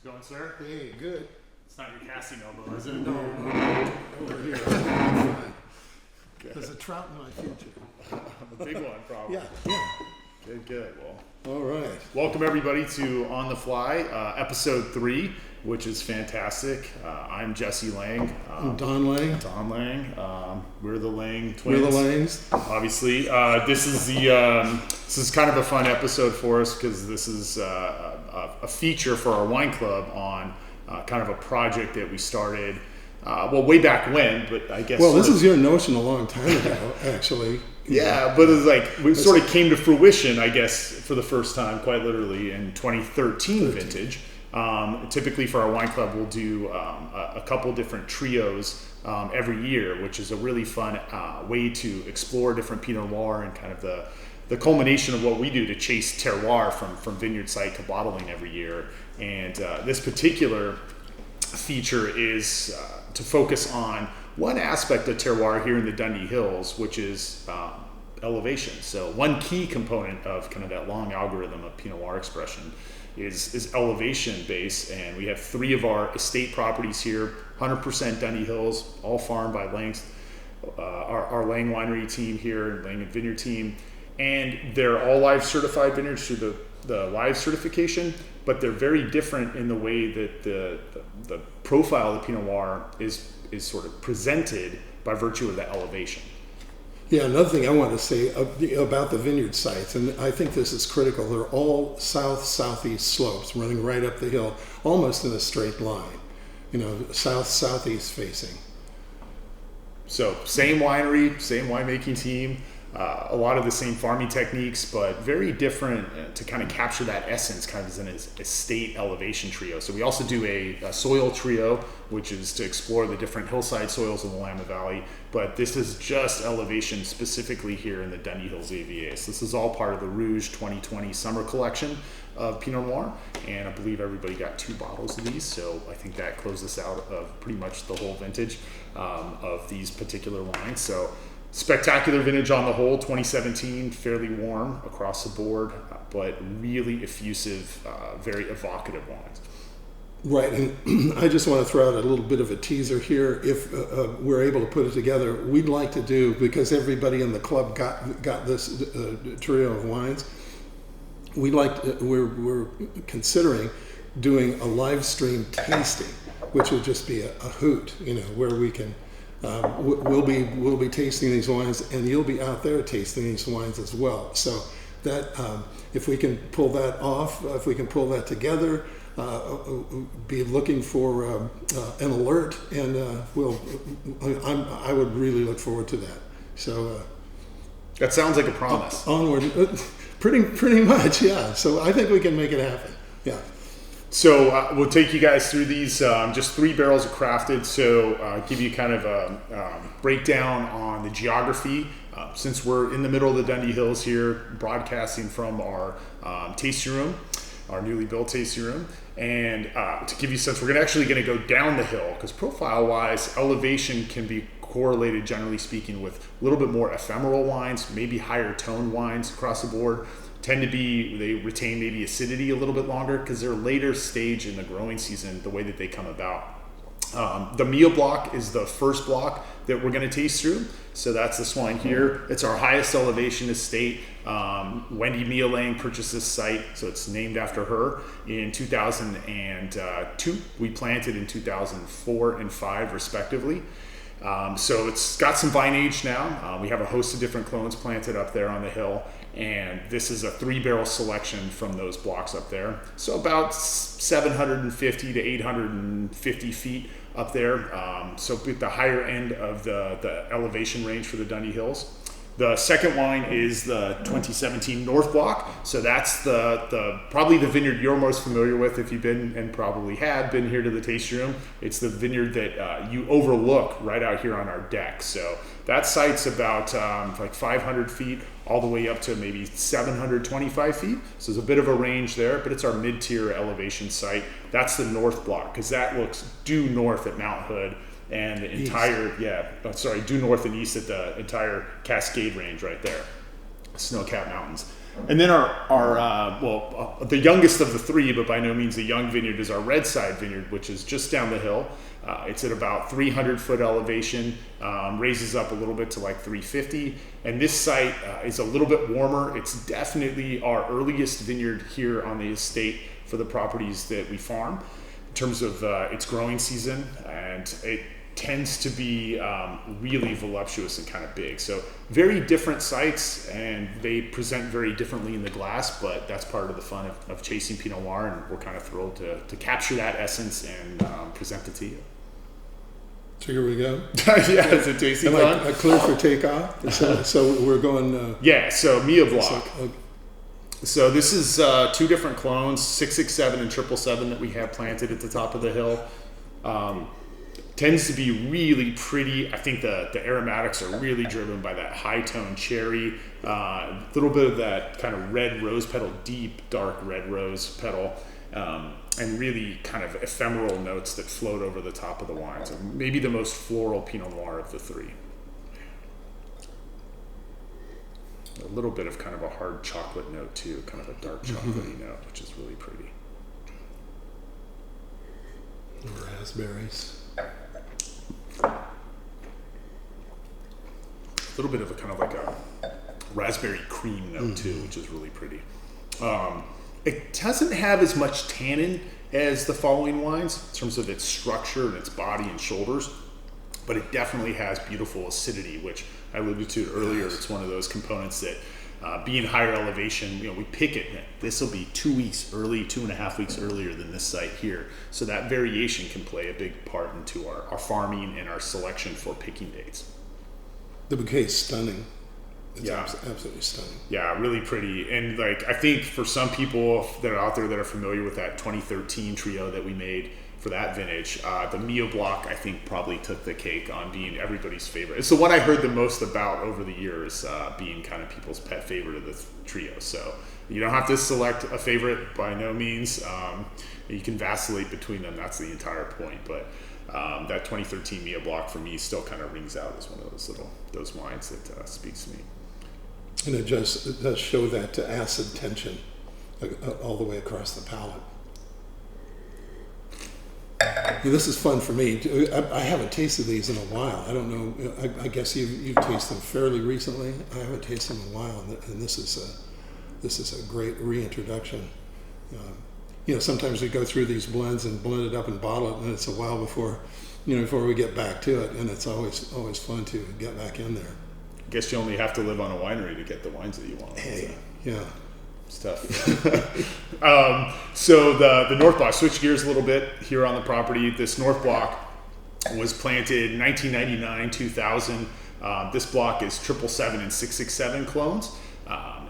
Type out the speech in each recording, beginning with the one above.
How's it going, sir? Hey, good. It's not your casting elbow, is it? No, over here. Fine. There's a trout in my future. A big one, probably. Yeah. Good. Well, All right. welcome everybody to On the Fly, episode 3, which is fantastic. I'm Jesse Lange. I'm Don Lange. Don Lange. We're the Lange twins. We're the Langes. Obviously, this is kind of a fun episode for us because this is a feature for our wine club on kind of a project that we started. Way back when, but I guess. Well, this is your notion a long time ago, actually. Yeah, but it's like we sort of came to fruition, I guess, for the first time, quite literally, in 2013 vintage. Typically for our wine club, we'll do a couple different trios every year, which is a really fun way to explore different Pinot Noir and kind of the culmination of what we do to chase terroir from vineyard site to bottling every year. And this particular feature is to focus on one aspect of terroir here in the Dundee Hills, which is elevation. So one key component of kind of that long algorithm of Pinot Noir expression is elevation base, and we have 3 of our estate properties here, 100% Dundee Hills, all farmed by Lange, our Lange winery team here, Lange and Vineyard team, and they're all live certified vineyards through the live certification, but they're very different in the way that the profile of the Pinot Noir is sort of presented by virtue of the elevation. Yeah, another thing I want to say about the vineyard sites, and I think this is critical, they're all south-southeast slopes running right up the hill, almost in a straight line, south-southeast facing. So same winery, same winemaking team, a lot of the same farming techniques, but very different to kind of capture that essence kind of as an estate elevation trio. So we also do a soil trio, which is to explore the different hillside soils in the Willamette Valley, but this is just elevation specifically here in the Dundee Hills AVA. So this is all part of the Rouge 2020 summer collection of Pinot Noir, and I believe everybody got 2 bottles of these, so I think that closes out of pretty much the whole vintage of these particular wines. So spectacular vintage on the whole, 2017, fairly warm across the board, but really effusive, very evocative wines. Right, and I just want to throw out a little bit of a teaser here. If we're able to put it together, we'd like to do, because everybody in the club got this trio of wines, we're considering doing a live stream tasting, which would just be a hoot, where we can. We'll be tasting these wines, and you'll be out there tasting these wines as well. So that if we can pull that off, if we can pull that together, be looking for an alert, and I would really look forward to that. So that sounds like a promise. Onward, pretty much, yeah. So I think we can make it happen. Yeah. So we'll take you guys through these, just 3 barrels of crafted. So give you kind of a breakdown on the geography. Since we're in the middle of the Dundee Hills here, broadcasting from our tasting room, our newly built tasting room. And to give you a sense, we're actually going to go down the hill, because profile-wise, elevation can be correlated, generally speaking, with a little bit more ephemeral wines, maybe higher toned wines across the board. Tend to be, they retain maybe acidity a little bit longer because they're later stage in the growing season, the way that they come about. The Mia block is the first block that we're going to taste through. So that's this wine here. It's our highest elevation estate. Wendy Mia Lange purchased this site, so it's named after her, in 2002. We planted in 2004 and 5 respectively. So it's got some vine age now. We have a host of different clones planted up there on the hill, and this is a 3-barrel selection from those blocks up there. So about 750 to 850 feet up there. So at the higher end of the elevation range for the Dundee Hills. The second wine is the 2017 North Block. So that's the probably the vineyard you're most familiar with if you've been, and probably had been here to the tasting room. It's the vineyard that you overlook right out here on our deck. So that site's about like 500 feet all the way up to maybe 725 feet. So there's a bit of a range there, but it's our mid-tier elevation site. That's the North Block, because that looks due north at Mount Hood. And the entire, due north and east at the entire Cascade Range right there, snow-capped mountains. And then the youngest of the three, but by no means a young vineyard, is our Red Side Vineyard, which is just down the hill. It's at about 300 foot elevation, raises up a little bit to like 350. And this site is a little bit warmer. It's definitely our earliest vineyard here on the estate for the properties that we farm in terms of its growing season. And it tends to be really voluptuous and kind of big. So very different sites, and they present very differently in the glass, but that's part of the fun of chasing Pinot Noir, and we're kind of thrilled to capture that essence and present it to you. So here we go. Yeah, it's a tasting fun. I clear for takeoff. So we're going. So Mia Block. So this is two different clones, 667 and 777, that we have planted at the top of the hill. Tends to be really pretty. I think the aromatics are really driven by that high tone cherry, a little bit of that kind of red rose petal, deep dark red rose petal, and really kind of ephemeral notes that float over the top of the wine. So maybe the most floral Pinot Noir of the three. A little bit of kind of a hard chocolate note too, kind of a dark chocolatey note, which is really pretty. Raspberries. A little bit of a kind of like a raspberry cream note too, which is really pretty. It doesn't have as much tannin as the following wines in terms of its structure and its body and shoulders, but it definitely has beautiful acidity, which I alluded to earlier. It's one of those components that being higher elevation, we pick it. This will be 2 weeks early, 2.5 weeks earlier than this site here. So that variation can play a big part into our farming and our selection for picking dates. The bouquet is stunning. It's Yeah. absolutely stunning. Yeah, really pretty. And I think for some people that are out there that are familiar with that 2013 trio that we made for that vintage, the Mio Block, I think, probably took the cake on being everybody's favorite. It's the one I heard the most about over the years, being kind of people's pet favorite of the trio. So you don't have to select a favorite by no means. You can vacillate between them. That's the entire point. But that 2013 Mio Block for me still kind of rings out as one of those wines that speaks to me. And it does show that acid tension all the way across the palate. This is fun for me. I haven't tasted these in a while. I don't know. I guess you've tasted them fairly recently. I haven't tasted them in a while, and this is a great reintroduction. Sometimes we go through these blends and blend it up and bottle it, and it's a while before we get back to it. And it's always fun to get back in there. I guess you only have to live on a winery to get the wines that you want. Hey, yeah. Stuff. So the North Block, switch gears a little bit here on the property. This North Block was planted in 1999, 2000. This block is 777 and 667 clones.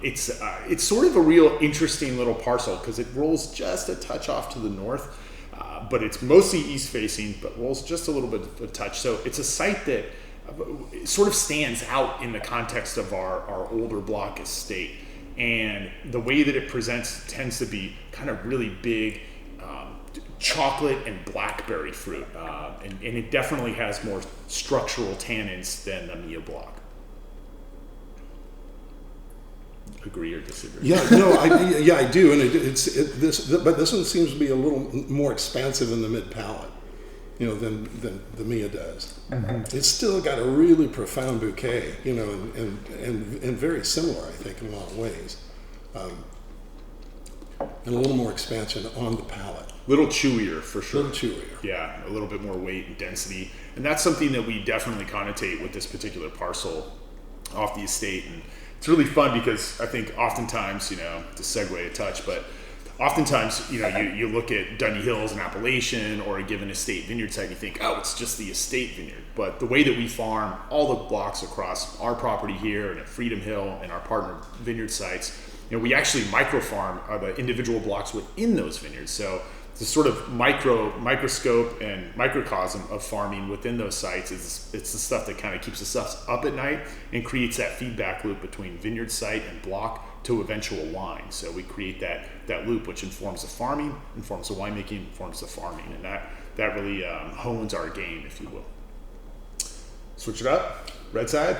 It's sort of a real interesting little parcel because it rolls just a touch off to the north, but it's mostly east facing, but rolls just a little bit of a touch. So it's a site that sort of stands out in the context of our older block estate. And the way that it presents tends to be kind of really big chocolate and blackberry fruit. And it definitely has more structural tannins than the Mia Block. Agree or disagree? Yeah, no, I do. And but this one seems to be a little more expansive in the mid palate, than the Mia does. Mm-hmm. It's still got a really profound bouquet, and very similar, I think, in a lot of ways. And a little more expansion on the palate. A little chewier, for sure. A little chewier. Yeah, a little bit more weight and density. And that's something that we definitely connotate with this particular parcel off the estate. And it's really fun because I think oftentimes, to segue a touch, but oftentimes, you look at Dundee Hills and Appalachian or a given estate vineyard site and you think, oh, it's just the estate vineyard. But the way that we farm all the blocks across our property here and at Freedom Hill and our partner vineyard sites, we actually microfarm the individual blocks within those vineyards. So the sort of microscope and microcosm of farming within those sites it's the stuff that kind of keeps us up at night and creates that feedback loop between vineyard site and block to eventual wine. So we create that loop which informs the farming, informs the winemaking, informs the farming, and that really hones our game, if you will. Switch it up. Red Side.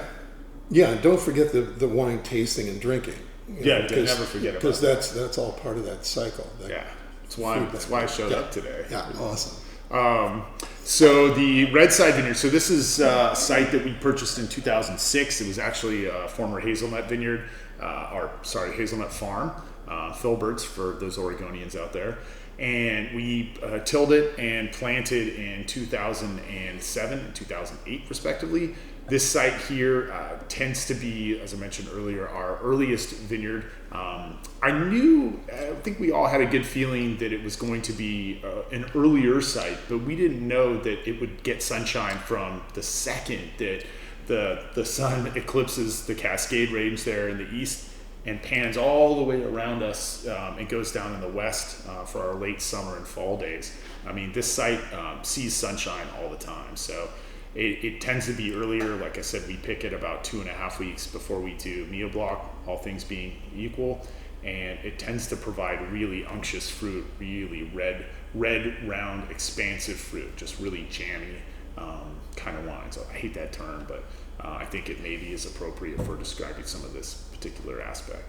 Yeah, don't forget the wine tasting and drinking. Yeah, never forget about because that's all part of that cycle. Yeah, that's why I showed up today. Yeah, awesome. So the Red Side Vineyard. So this is a site that we purchased in 2006. It was actually a former hazelnut vineyard, hazelnut farm, Filberts for those Oregonians out there. And we tilled it and planted in 2007 and 2008, respectively. This site here tends to be, as I mentioned earlier, our earliest vineyard. I think we all had a good feeling that it was going to be an earlier site, but we didn't know that it would get sunshine from the second that the sun eclipses the Cascade Range there in the east and pans all the way around us and goes down in the west for our late summer and fall days. I mean, this site sees sunshine all the time, so it tends to be earlier. Like I said, we pick it about 2.5 weeks before we do Mio Block, all things being equal, and it tends to provide really unctuous fruit, really red, round, expansive fruit, just really jammy kind of wine. So I hate that term, but I think it maybe is appropriate for describing some of this particular aspect.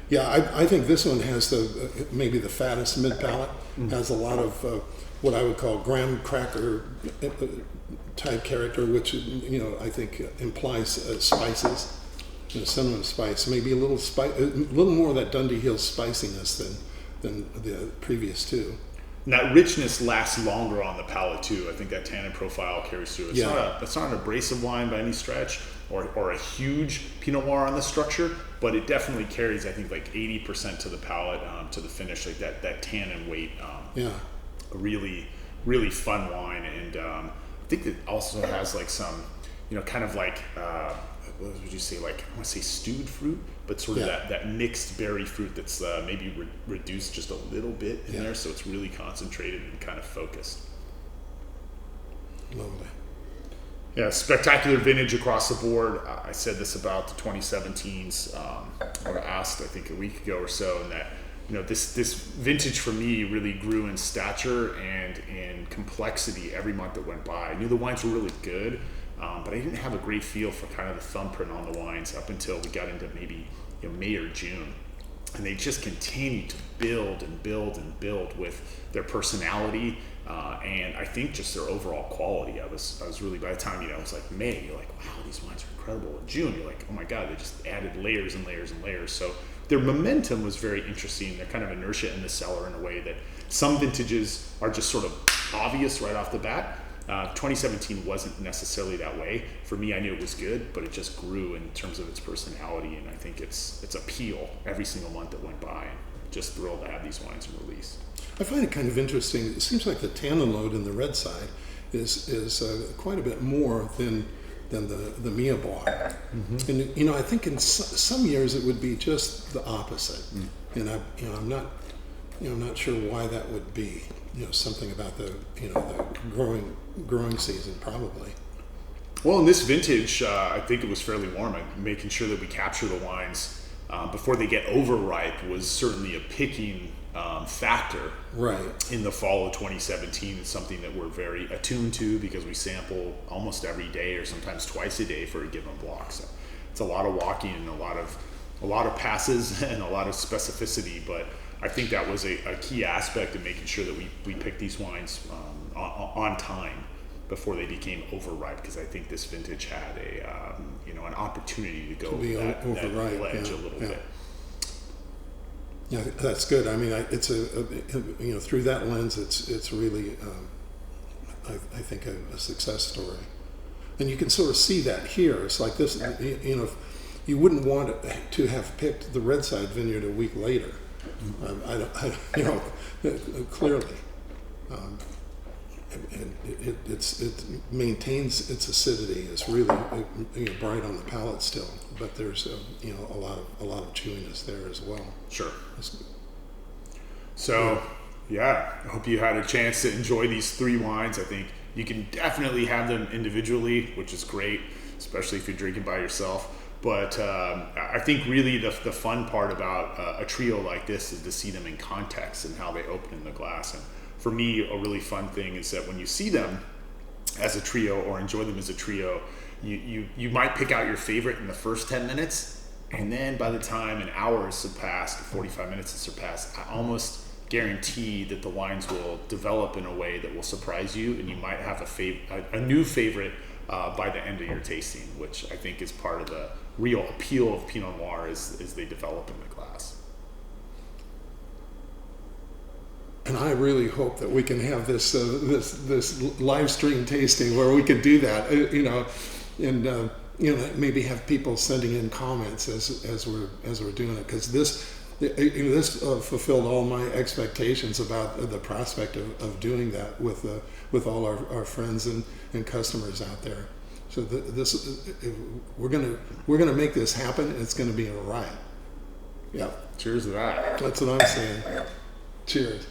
Yeah, I think this one has maybe the fattest mid palate. Has a lot of what I would call graham cracker type character, which I think implies spices, cinnamon spice, maybe a little more of that Dundee Hill spiciness than the previous two. And that richness lasts longer on the palate too. I think that tannin profile carries through. It's not an abrasive wine by any stretch, or a huge Pinot Noir on the structure, but it definitely carries, I think, like 80% to the palate, to the finish, like that tannin weight. A really, really fun wine, and I think it also has like some, kind of like, what would you say, like, I want to say stewed fruit, but sort of that mixed berry fruit that's maybe reduced just a little bit in there, so it's really concentrated and kind of focused. Lovely. Yeah, spectacular vintage across the board. I said this about the 2017s, or asked I think a week ago or so, and that this vintage for me really grew in stature and in complexity every month that went by. I knew the wines were really good, but I didn't have a great feel for kind of the thumbprint on the wines up until we got into maybe May or June. And they just continued to build and build and build with their personality, and I think just their overall quality. I was really, by the time it was like May, you're like, wow, these wines are incredible. In June, you're like, oh my God, they just added layers and layers and layers. So their momentum was very interesting. They're kind of inertia in the cellar in a way that some vintages are just sort of obvious right off the bat. 2017 wasn't necessarily that way. For me, I knew it was good, but it just grew in terms of its personality, and I think its appeal every single month that went by. Just thrilled to have these wines in release. I find it kind of interesting. It seems like the tannin load in the red side is quite a bit more than the Mia Blanc. Mm-hmm. And I think in some years it would be just the opposite. And I'm not sure why that would be. Something about the growing season probably. Well, in this vintage, I think it was fairly warm. Making sure that we capture the wines before they get overripe was certainly a picking factor. Right. In the fall of 2017, it's something that we're very attuned to because we sample almost every day or sometimes twice a day for a given block. So it's a lot of walking and a lot of passes and a lot of specificity, but I think that was a key aspect of making sure that we picked these wines on time before they became overripe, because I think this vintage had an opportunity to go that ledge a little bit. Yeah, that's good. I mean, it's through that lens, it's really I think a success story, and you can sort of see that here. It's like this, you wouldn't want to have picked the Red Side Vineyard a week later. Clearly, it maintains its acidity. It's really bright on the palate still, but there's a lot of chewiness there as well. Sure. So, I hope you had a chance to enjoy these three wines. I think you can definitely have them individually, which is great, especially if you're drinking by yourself. But I think really the fun part about a trio like this is to see them in context and how they open in the glass. And for me, a really fun thing is that when you see them as a trio or enjoy them as a trio, you might pick out your favorite in the first 10 minutes, And then by the time an hour has surpassed, or 45 minutes has surpassed, I almost guarantee that the wines will develop in a way that will surprise you, and you might have a new favorite by the end of your tasting, which I think is part of the real appeal of Pinot Noir as they develop in the glass. And I really hope that we can have this live stream tasting where we can do that, and maybe have people sending in comments as we're doing it, because this fulfilled all my expectations about the prospect of doing that with all our friends and customers out there. So we're gonna make this happen. It's gonna be a riot. Yeah. Cheers to that. That's what I'm saying. Cheers.